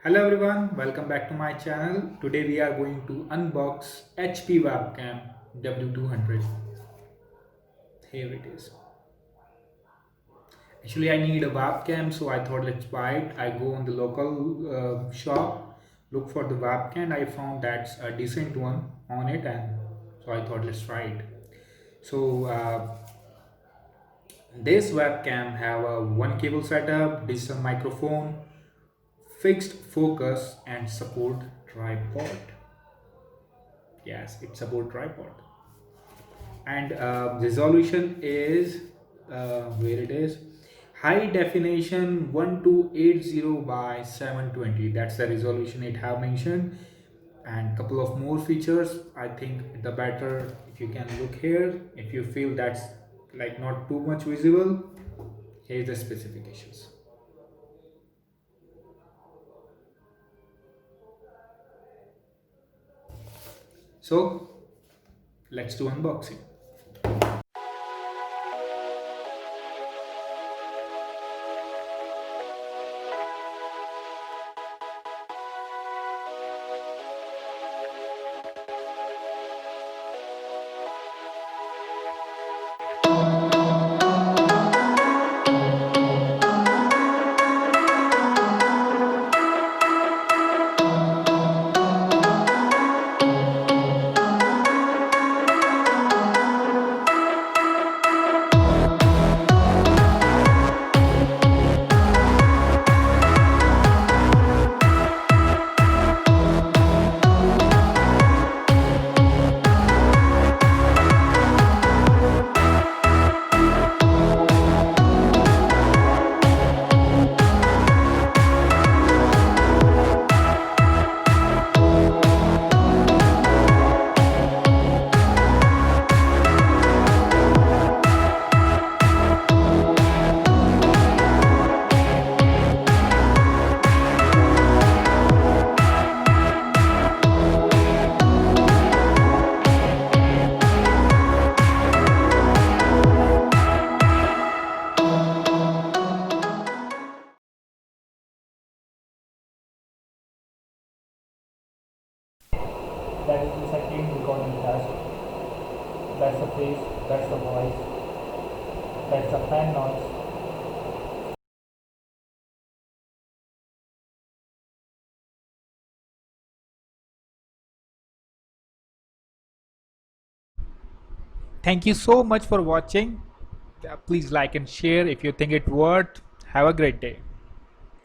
Hello everyone, welcome back to my channel. Today we are going to unbox HP webcam W200. Here it is. Actually I need a webcam, so I thought let's buy it. I go on the local shop, look for the webcam. I found that's a decent one on it, and so I thought let's try it. So this webcam have a one cable setup, digital microphone, fixed focus and support tripod. Yes, it support tripod, and resolution is where it is, high definition 1280 by 720. That's the resolution it have mentioned, and couple of more features. I think the better if you can look here, if you feel that's like not too much visible. Here's the specifications. So let's do unboxing. That is the second recording test. That's the face, that's the voice, that's the fan noise. Thank you so much for watching. Please like and share if you think it worth. Have a great day.